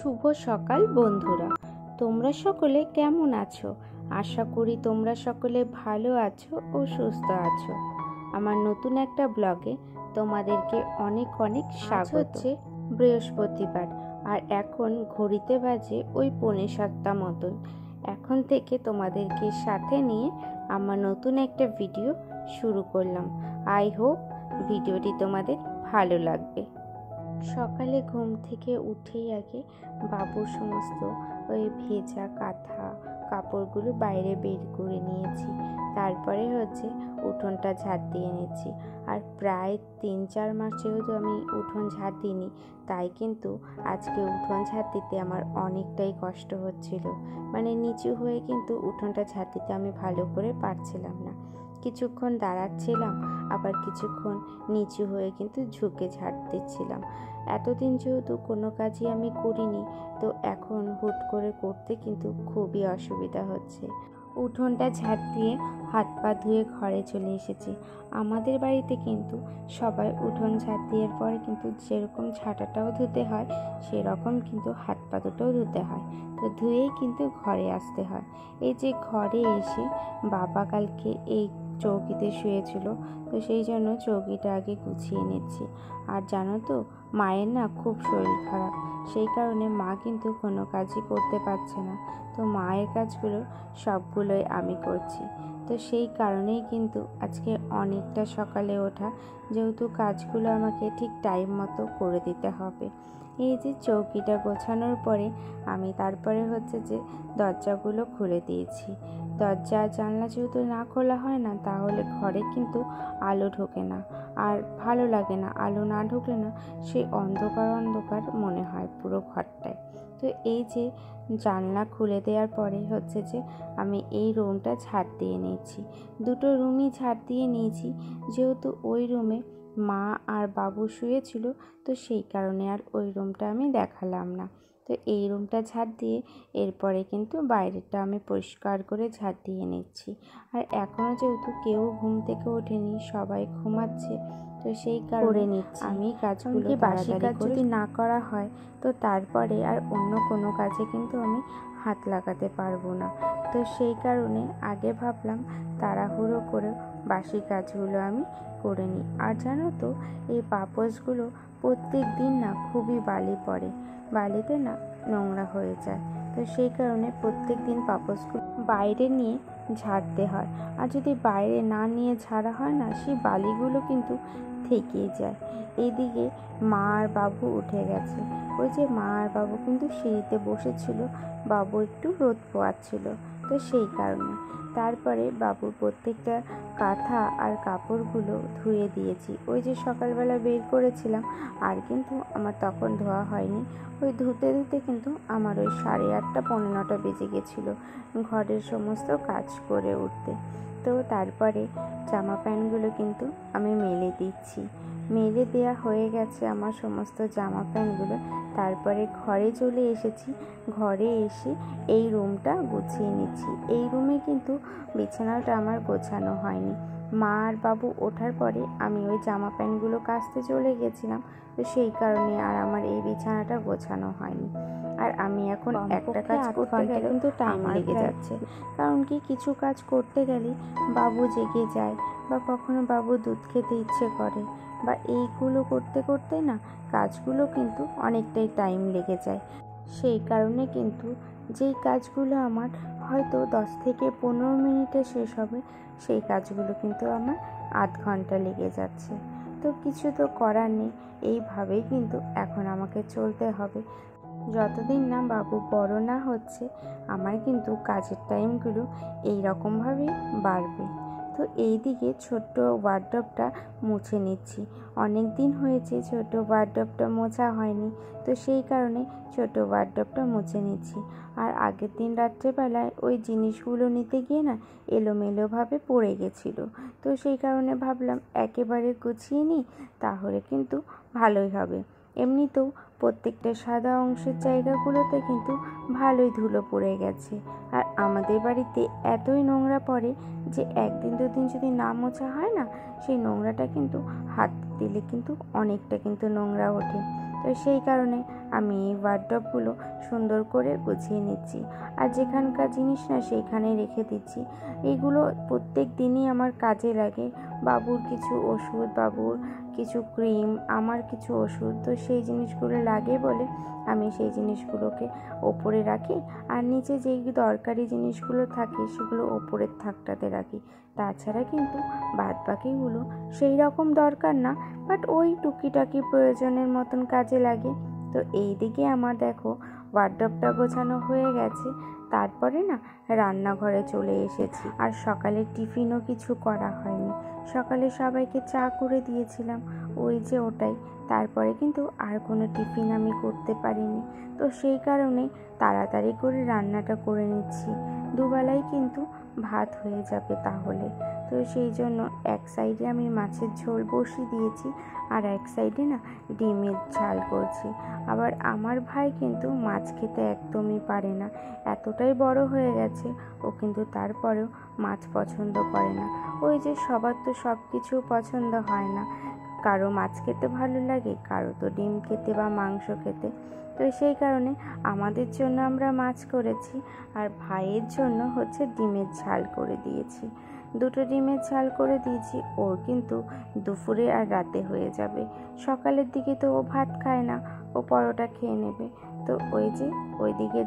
শুভ সকাল বন্ধুরা, তোমরা সকলে কেমন আছো? আশা করি তোমরা সকলে ভালো আছো ও সুস্থ আছো। আমার নতুন একটা ব্লগে তোমাদেরকে অনেক অনেক স্বাগত। হচ্ছে বৃহস্পতিবার আর এখন ঘড়িতে বাজে ওই 6:45 মতন। এখন থেকে তোমাদেরকে সাথে নিয়ে আমার নতুন একটা ভিডিও শুরু করলাম। আই হোপ ভিডিওটি তোমাদের ভালো লাগবে। সকালে ঘুম থেকে উঠেই আগে বাবুর সমস্ত ওই ভেজা কাঁথা কাপড়গুলো বাইরে বের করে নিয়েছি। তারপরে হচ্ছে উঠোনটা ঝাড় দিয়ে নিচ্ছি। আর প্রায় 3-4 মাস যেহেতু আমি উঠোন ঝাড় দিইনি, তাই কিন্তু আজকে উঠোন ঝাড় দিতে আমার অনেকটাই কষ্ট হচ্ছিল। মানে নিচু হয়ে কিন্তু উঠোনটা ঝাড় দিতে আমি ভালো করে পারছিলাম না। কিছুক্ষণ দাঁড়াচ্ছিলাম, আবার কিছুক্ষণ নিচু হয়ে কিন্তু ঝুঁকে ঝাড় দিচ্ছিলাম। এতদিন যেহেতু কোনো কাজই আমি করিনি, তো এখন হুট করে করতে কিন্তু খুবই অসুবিধা হচ্ছে। উঠোনটা ঝাড় দিয়ে হাত পা ধুয়ে ঘরে চলে এসেছি। আমাদের বাড়িতে কিন্তু সবাই উঠোন ঝাড় দেওয়ার পরে কিন্তু যেরকম ঝাঁটাটাও ধুতে হয়, সেরকম কিন্তু হাত পা দুটোও ধুতে হয়। তো ধুয়েই কিন্তু ঘরে আসতে হয়। এই যে ঘরে এসে বাবা কালকে এই চৌকিতে শুয়েছিল, তো সেই জন্য চৌকিটা আগে গুছিয়ে নিচ্ছি। আর জানো তো, মায়ের না খুব শরীর খারাপ, সেই কারণে মা কিন্তু কোনো কাজই করতে পারছে না। তো মায়ের কাজগুলো সবগুলোই আমি করছি। তো সেই কারণেই কিন্তু আজকে অনেকটা সকালে ওঠা, যেহেতু কাজগুলো আমাকে ঠিক টাইম মতো করে দিতে হবে। এই যে চৌকিটা গোছানোর পরে আমি তারপরে হচ্ছে যে দরজাগুলো খুলে দিয়েছি। দরজা জানলা যেহেতু না খোলা হয় না, তাহলে ঘরে কিন্তু আলো ঢোকে না, আর ভালো লাগে না। আলো না ঢুকলে না সেই অন্ধকার অন্ধকার মনে হয় পুরো ঘরটায়। তো এই যে জানলা খুলে দেওয়ার পরে হচ্ছে যে আমি এই রুমটা ঝাড় দিয়ে নিয়েছি। দুটো রুমই ঝাড় দিয়ে নিয়েছি, যেহেতু ওই রুমে মা আর বাবু শুয়েছিল, তো সেই কারণে আর ওই রুমটা আমি দেখালাম না। তো এই রুমটা ঝাড় দিয়ে এরপরে কিন্তু বাইরেটা আমি পরিষ্কার করে ঝাড় দিয়ে নিচ্ছি। আর এখনও যেহেতু কেউ ঘুম থেকে ওঠেনি, সবাই ঘুমাচ্ছে, তো সেই কারণে নিচ্ছি আমি কাজগুলো। বাসি কাজ যদি না করা হয়, তো তারপরে আর অন্য কোনো কাজে কিন্তু আমি হাত লাগাতে পারবো না। তো সেই কারণে আগে ভাবলাম তাড়াহুড়ো করে বাসি কাজগুলো আমি করে নিই। আর জানো তো, এই পাপোশগুলো প্রত্যেক দিন না খুবই বালি পড়ে, বালিতে না নোংরা হয়ে যায়। তো সেই কারণে প্রত্যেক দিন পাপোশগুলো বাইরে নিয়ে ঝাড়তে হয়। আর যদি বাইরে না নিয়ে ঝাড়া হয় না, সেই বালিগুলো কিন্তু থেকেই যায়। এইদিকে মা আর বাবু উঠে গেছে। ওই যে মা আর বাবু কিন্তু সিঁড়িতে বসেছিল, বাবু একটু রোদ পোয়াচ্ছিল, তো সেই কারণে। তারপরে বাবুর প্রত্যেকটা কাঁথা আর কাপড়গুলো ধুয়ে দিয়েছি। ওই যে সকালবেলা বের করেছিলাম, আর কিন্তু আমার তখন ধোয়া হয়নি। ওই ধুতে ধুতে কিন্তু আমার ওই 8:30 পৌনে 9 বেজে গেছিলো ঘরের সমস্ত কাজ করে উঠতে। তো তারপরে জামা প্যান্টগুলো কিন্তু আমি মেলে দিচ্ছি। মেলে দেওয়া হয়ে গেছে আমার সমস্ত জামা প্যান্টগুলো। তারপরে ঘরে চলে এসেছি। ঘরে এসে এই রুমটা গুছিয়ে নিচ্ছি। এই রুমে কিন্তু বিছানাটা আমার গোছানো হয়নি। মা আর বাবু ওঠার পরে আমি ওই জামা প্যান্টগুলো কাচতে চলে গেছিলাম, তো সেই কারণে আর আমার এই বিছানাটা গোছানো হয়নি। আর আমি এখন একটা কাজ করতে গেলে কিন্তু টাইম লেগে যাচ্ছে, কারণ কি কিছু কাজ করতে গেলে বাবু জেগে যায়, বা কখনো বাবু দুধ খেতে ইচ্ছে করে, বা এইগুলো করতে করতে না কাজগুলো কিন্তু অনেকটাই টাইম লেগে যায়। সেই কারণে কিন্তু যেই কাজগুলো আমার হয়তো 10 থেকে 15 মিনিটে শেষ হবে, সেই কাজগুলো কিন্তু আমার আধ ঘন্টা লেগে যাচ্ছে। তো কিছু তো করার নেই, এইভাবেই কিন্তু এখন আমাকে চলতে হবে। যতদিন না বাবু বড় না হচ্ছে, আমার কিন্তু কাজের টাইমগুলো এই রকমভাবেই বাড়বে। তো এই দিকে ছোট্ট ওয়ার্ডরোবটা মুছে নিচ্ছি। অনেক দিন হয়েছে ছোট ওয়ার্ডরোবটা মোছা হয়নি, তো সেই কারণে ছোট ওয়ার্ডরোবটা মুছে নিচ্ছি। আর আগের দিন রাত্রেবেলায় ওই জিনিসগুলো নিতে গিয়ে না এলোমেলোভাবে পড়ে গেছিলো, তো সেই কারণে ভাবলাম একেবারে গুছিয়ে নিই, তাহলে কিন্তু ভালোই হবে। এমনিতেও প্রত্যেকটা সাদা অংশের জায়গাগুলোতে কিন্তু ভালোই ধুলো পড়ে গেছে। আর আমাদের বাড়িতে এতই নোংরা পড়ে যে একদিন দুদিন যদি না মোছা হয় না, সেই নোংরাটা কিন্তু হাত দিলে কিন্তু অনেকটা কিন্তু নোংরা ওঠে। তো সেই কারণে আমি এই ওয়ার্ডরোবগুলো সুন্দর করে গুছিয়ে নিচ্ছি, আর যেখানকার জিনিস না সেইখানেই রেখে দিচ্ছি। এইগুলো প্রত্যেক দিনই আমার কাজে লাগে। বাবুর কিছু ওষুধ, বাবুর কিছু ক্রিম, আমার কিছু ওষুধ, তো সেই জিনিসগুলো লাগে বলে আমি সেই জিনিসগুলোকে ওপরে রাখি, আর নিচে যেই দরকারি জিনিসগুলো থাকে সেগুলো ওপরের থাকটাতে রাখি। তাছাড়া কিন্তু বাদ বাকিগুলো সেই রকম দরকার না, বাট ওই টুকিটাকি প্রয়োজনের মতন কাজে লাগে। তো এই দিকে আমার দেখো ওয়ার্ডরোবটা গোছানো হয়ে গেছে। তারপরে না রান্নাঘরে চলে এসেছি, আর সকালে টিফিনও কিছু করা হয়নি। সকালে সবাইকে চা করে দিয়েছিলাম, ওই যে ওটাই। তারপরে কিন্তু আর কোনো টিফিন আমি করতে পারিনি, তো সেই কারণেই তাড়াতাড়ি করে রান্নাটা করে নিচ্ছি। দুবেলাই কিন্তু ভাত হয়ে যাবে তাহলে। তো সেই জন্য এক সাইডে আমি মাছের ঝোল বসিয়ে দিয়েছি, আর এক সাইডে না ডিমের ঝাল করছি। আবার আমার ভাই কিন্তু মাছ খেতে একদমই পারে না, এতটাই বড় হয়ে গেছে ও, কিন্তু তারপরেও মাছ পছন্দ করে না। ওই যে সবার তো সব কিছু পছন্দ হয় না, কারো মাছ খেতে ভালো লাগে, কারো তো ডিম খেতে বা মাংস খেতে। তো সেই কারণে আমাদের জন্য আমরা মাছ করেছি, আর ভাইয়ের জন্য হচ্ছে ডিমের ঝাল করে দিয়েছি। দুটো ডিমের ঝাল করে দিয়েছি, ওর কিন্তু দুপুরে আর রাতে হয়ে যাবে। সকালের দিকে তো ও ভাত খায় না, ও পরোটা খেয়ে নেবে। তো ওই যে ওইদিকে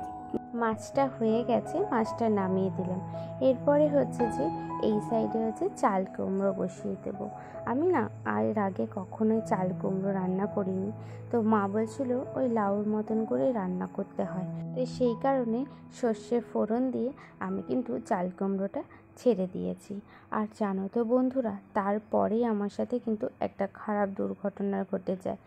মাছটা হয়ে গেছে, মাছটা নামিয়ে দিলাম। এরপরে হচ্ছে যে এই সাইডে হচ্ছে চাল কুমড়ো বসিয়ে দেব। আমি না এর আগে কখনোই চাল কুমড়ো রান্না করিনি, তো মা বলছিল ওই লাউর মতন করে রান্না করতে হয়। তো সেই কারণে সর্ষে ফোড়ন দিয়ে আমি কিন্তু চাল কুমড়োটা ছেড়ে দিয়েছি। আর জানো তো বন্ধুরা, তারপরেই আমার সাথে কিন্তু একটা খারাপ দুর্ঘটনা ঘটে যায়।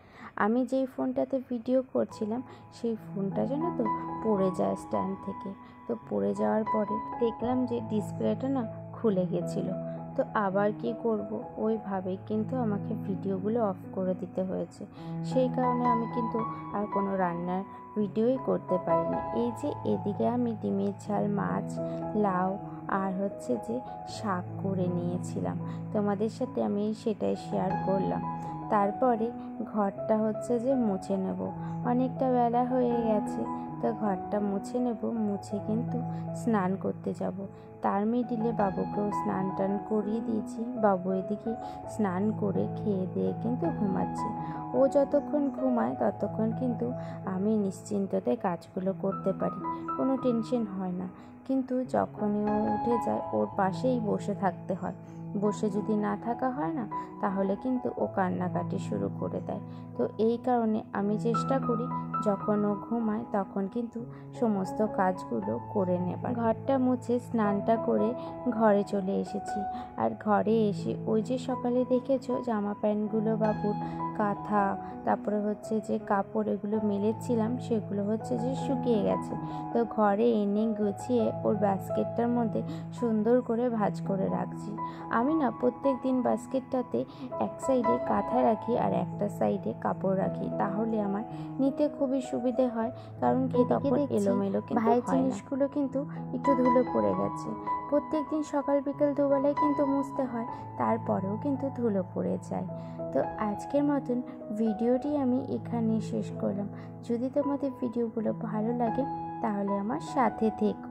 আমি যেই ফোনটাতে ভিডিও করছিলাম সেই ফোনটা জানো তো পড়ে যায় স্ট্যান্ড থেকে। তো পড়ে যাওয়ার পরে দেখলাম যে ডিসপ্লেটা না খুলে গেছিলো। তো আবার কি করব, ওইভাবেই কিন্তু আমাকে ভিডিওগুলো অফ করে দিতে হয়েছে। সেই কারণে আমি কিন্তু আর কোনো রান্নার ভিডিওই করতে পারিনি। এই যে এদিকে আমি ডিমের ঝাল, মাছ, লাউ আর হচ্ছে যে শাক করে নিয়েছিলাম, তোমাদের সাথে আমি সেটাই শেয়ার করলাম। তারপরে ঘরটা হচ্ছে যে মুছে নেব, অনেকটা বেলা হয়ে গেছে। তো ঘরটা মুছে নেব, মুছে কিন্তু স্নান করতে যাব। তার মিডিলে বাবুকেও স্নান টান করিয়ে দিয়েছি। বাবু এদিকে স্নান করে খেয়ে দিয়ে কিন্তু ঘুমাচ্ছে। ও যতক্ষণ ঘুমায় ততক্ষণ কিন্তু আমি নিশ্চিন্ততে কাজগুলো করতে পারি, কোনো টেনশন হয় না। কিন্তু যখনই ও উঠে যায় ওর পাশেই বসে থাকতে হয়। বসে যদি না থাকা হয় না, তাহলে কিন্তু ও কান্নাকাটি শুরু করে দেয়। তো এই কারণে আমি চেষ্টা করি যখন ও ঘুমায় তখন কিন্তু সমস্ত কাজগুলো করে নেবার। ঘরটা মুছে স্নানটা করে ঘরে চলে এসেছি। আর ঘরে এসে ওই যে সকালে দেখেছো জামা প্যান্টগুলো বাবুর কাঁথা, তারপরে হচ্ছে যে কাপড় এগুলো মেলেছিলাম, সেগুলো হচ্ছে যে শুকিয়ে গেছে। তো ঘরে এনে গুছিয়ে ওর বাস্কেটটার মধ্যে সুন্দর করে ভাঁজ করে রাখছি। আমি না প্রত্যেক দিন বাস্কেটটাতে এক সাইডে কাঁথা রাখি আর একটা সাইডে কাপড় রাখি, তাহলে আমার নিতে খুবই সুবিধে হয়। কারণ কি তখন এলোমেলো কিন্তু ভাইয়ের জিনিসগুলো কিন্তু একটু ধুলো পড়ে গেছে। প্রত্যেক দিন সকাল বিকেল দুবেলায় কিন্তু মুছতে হয়, তারপরেও কিন্তু ধুলো পড়ে যায়। তো আজকের মতন ভিডিওটি আমি এখানে শেষ করলাম। যদি তোমাদের ভিডিওগুলো ভালো লাগে তাহলে আমার সাথে থেকো।